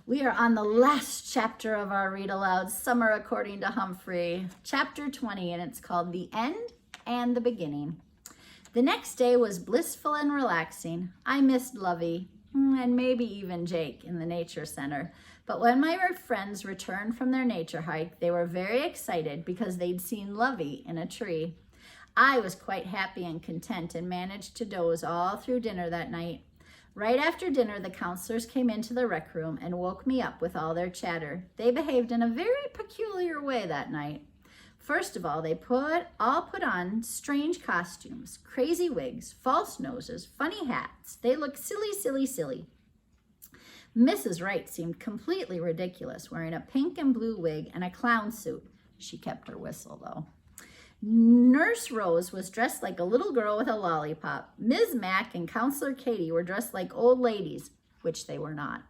We are on the last chapter of our Read Aloud Summer According to Humphrey, chapter 20, and it's called The End and the Beginning. The next day was blissful and relaxing. I missed Lovey and maybe even Jake in the nature center. But when my friends returned from their nature hike, they were very excited because they'd seen Lovey in a tree. I was quite happy and content and managed to doze all through dinner that night. Right after dinner, the counselors came into the rec room and woke me up with all their chatter. They behaved in a very peculiar way that night. First of all, they all put on strange costumes, crazy wigs, false noses, funny hats. They looked silly, silly, silly. Mrs. Wright seemed completely ridiculous, wearing a pink and blue wig and a clown suit. She kept her whistle, though. Nurse Rose was dressed like a little girl with a lollipop. Ms. Mack and Counselor Katie were dressed like old ladies, which they were not.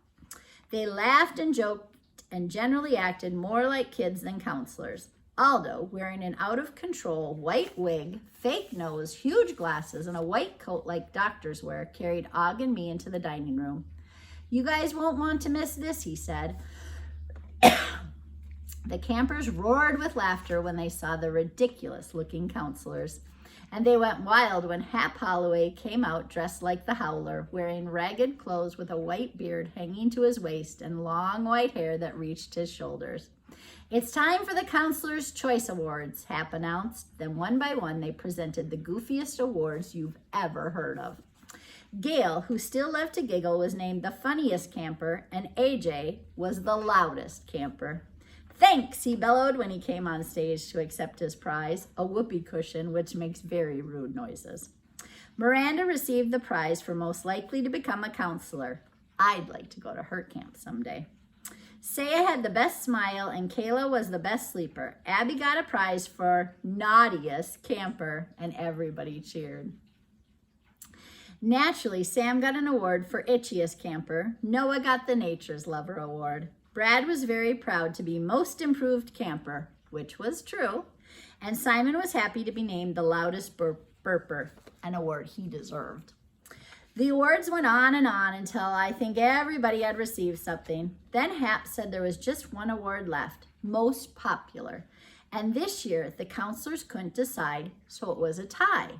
They laughed and joked and generally acted more like kids than counselors. Aldo, wearing an out-of-control white wig, fake nose, huge glasses, and a white coat like doctors wear, carried Og and me into the dining room. "You guys won't want to miss this," he said. The campers roared with laughter when they saw the ridiculous-looking counselors, and they went wild when Hap Holloway came out dressed like the Howler, wearing ragged clothes with a white beard hanging to his waist and long white hair that reached his shoulders. "It's time for the Counselors' Choice Awards," Hap announced. Then one by one, they presented the goofiest awards you've ever heard of. Gail, who still loved to giggle, was named the funniest camper, and AJ was the loudest camper. "Thanks," he bellowed when he came on stage to accept his prize, a whoopee cushion, which makes very rude noises. Miranda received the prize for most likely to become a counselor. I'd like to go to her camp someday. Saya had the best smile, and Kayla was the best sleeper. Abby got a prize for naughtiest camper, and everybody cheered. Naturally, Sam got an award for itchiest camper. Noah got the Nature's Lover Award. Brad was very proud to be most improved camper, which was true. And Simon was happy to be named the loudest burper, an award he deserved. The awards went on until I think everybody had received something. Then Hap said there was just one award left, most popular. And this year, the counselors couldn't decide, so it was a tie.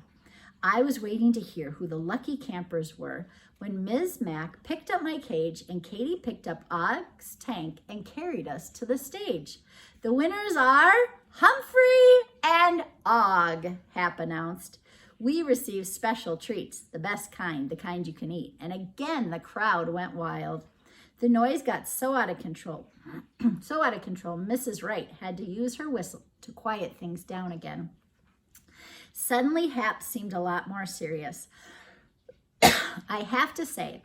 I was waiting to hear who the lucky campers were when Ms. Mack picked up my cage and Katie picked up Og's tank and carried us to the stage. "The winners are Humphrey and Og," Hap announced. "We received special treats, the best kind, the kind you can eat." And again, the crowd went wild. The noise got so out of control, Mrs. Wright had to use her whistle to quiet things down again. Suddenly, Hap seemed a lot more serious. "I have to say,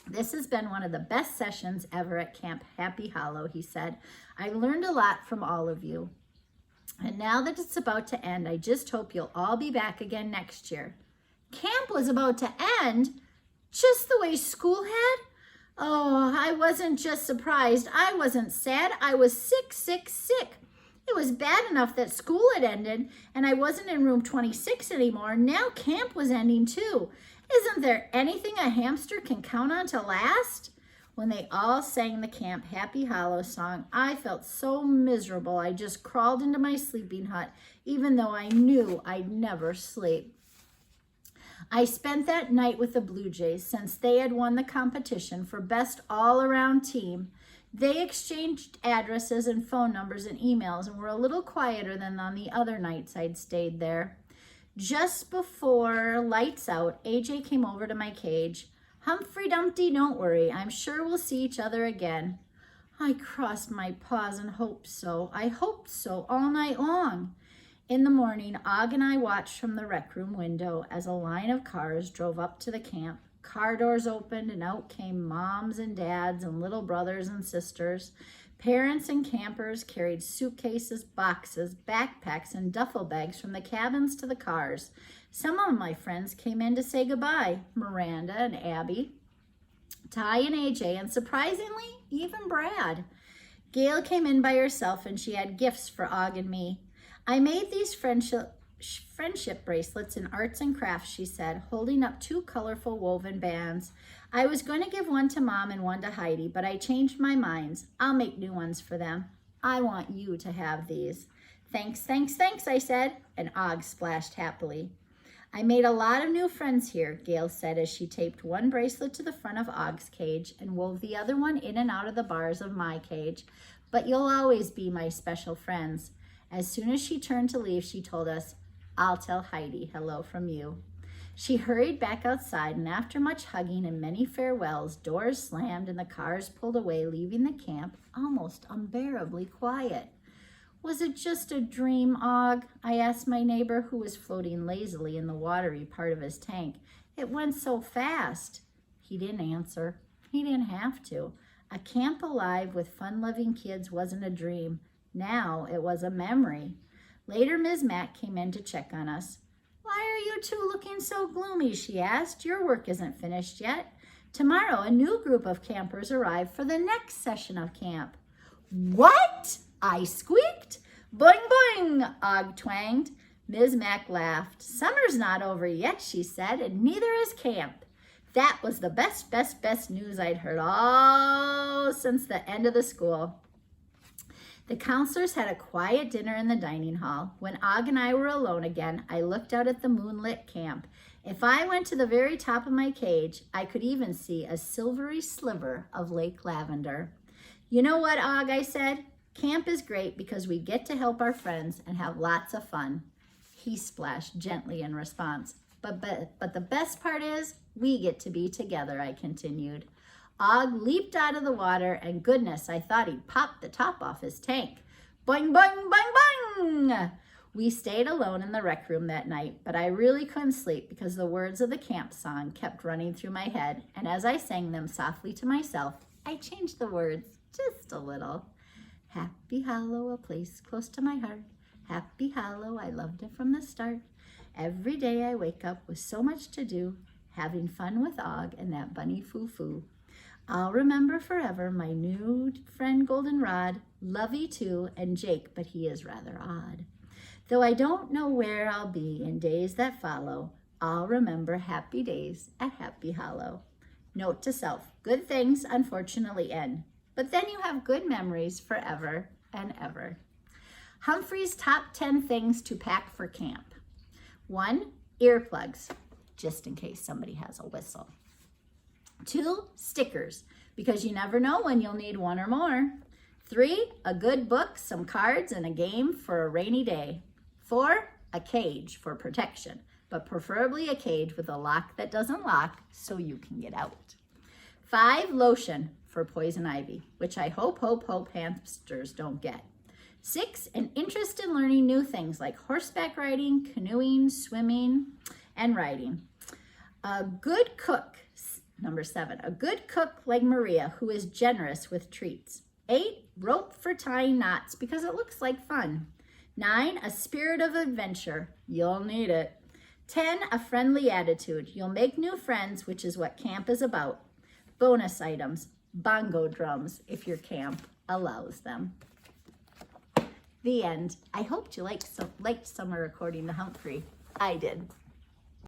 this has been one of the best sessions ever at Camp Happy Hollow," he said. "I learned a lot from all of you. And now that it's about to end, I just hope you'll all be back again next year." Camp was about to end? Just the way school had? Oh, I wasn't just surprised. I wasn't sad. I was sick, sick, sick. It was bad enough that school had ended and I wasn't in room 26 anymore. Now camp was ending too. Isn't there anything a hamster can count on to last? When they all sang the Camp Happy Hollow song, I felt so miserable I just crawled into my sleeping hut, even though I knew I'd never sleep. I spent that night with the Blue Jays since they had won the competition for best all-around team. They exchanged addresses and phone numbers and emails and were a little quieter than on the other nights I'd stayed there. Just before lights out, AJ came over to my cage. "Humphrey Dumpty, don't worry. I'm sure we'll see each other again." I crossed my paws and hoped so. I hoped so all night long. In the morning, Og and I watched from the rec room window as a line of cars drove up to the camp. Car doors opened and out came moms and dads and little brothers and sisters. Parents and campers carried suitcases, boxes, backpacks, and duffel bags from the cabins to the cars. Some of my friends came in to say goodbye, Miranda and Abby, Ty and AJ, and surprisingly, even Brad. Gail came in by herself and she had gifts for Og and me. I made these friendship friendship bracelets in arts and crafts, she said, holding up 2 colorful woven bands. I was going to give one to Mom and one to Heidi, but I changed my minds. I'll make new ones for them. I want you to have these. Thanks, thanks, thanks, I said, and Og splashed happily. I made a lot of new friends here, Gail said as she taped one bracelet to the front of Og's cage and wove the other one in and out of the bars of my cage. But you'll always be my special friends. As soon as she turned to leave, she told us, I'll tell Heidi hello from you. She hurried back outside, and after much hugging and many farewells, doors slammed and the cars pulled away, leaving the camp almost unbearably quiet. Was it just a dream, Og? I asked my neighbor, who was floating lazily in the watery part of his tank. It went so fast. He didn't answer. He didn't have to. A camp alive with fun-loving kids wasn't a dream. Now it was a memory. Later, Ms. Mack came in to check on us. Why are you two looking so gloomy, she asked. Your work isn't finished yet. Tomorrow, a new group of campers arrive for the next session of camp. What? I squeaked. Boing, boing, Og twanged. Ms. Mack laughed. Summer's not over yet, she said, and neither is camp. That was the best news I'd heard all since the end of the school. The counselors had a quiet dinner in the dining hall. When Og and I were alone again, I looked out at the moonlit camp. If I went to the very top of my cage, I could even see a silvery sliver of Lake Lavender. You know what, Og, I said? Camp is great because we get to help our friends and have lots of fun. He splashed gently in response. But the best part is we get to be together, I continued. Og leaped out of the water, and goodness, I thought he'd pop the top off his tank. Boing, boing, boing, boing! We stayed alone in the rec room that night, but I really couldn't sleep because the words of the camp song kept running through my head, and as I sang them softly to myself, I changed the words just a little. Happy Hollow, a place close to my heart. Happy Hollow, I loved it from the start. Every day I wake up with so much to do, having fun with Og and that bunny foo-foo. I'll remember forever my new friend Goldenrod, Lovey too, and Jake, but he is rather odd. Though I don't know where I'll be in days that follow, I'll remember happy days at Happy Hollow. Note to self, good things unfortunately end, but then you have good memories forever and ever. Humphrey's top 10 things to pack for camp. 1, earplugs, just in case somebody has a whistle. 2, stickers, because you never know when you'll need one or more. 3, a good book, some cards, and a game for a rainy day. 4, a cage for protection, but preferably a cage with a lock that doesn't lock so you can get out. 5, lotion for poison ivy, which I hope hamsters don't get. 6, an interest in learning new things like horseback riding, canoeing, swimming, and riding. A good cook. Number 7, a good cook like Maria who is generous with treats. 8, rope for tying knots because it looks like fun. 9, a spirit of adventure. You'll need it. 10, a friendly attitude. You'll make new friends, which is what camp is about. Bonus items, bongo drums if your camp allows them. The end. I hoped you liked summer according to Humphrey. I did.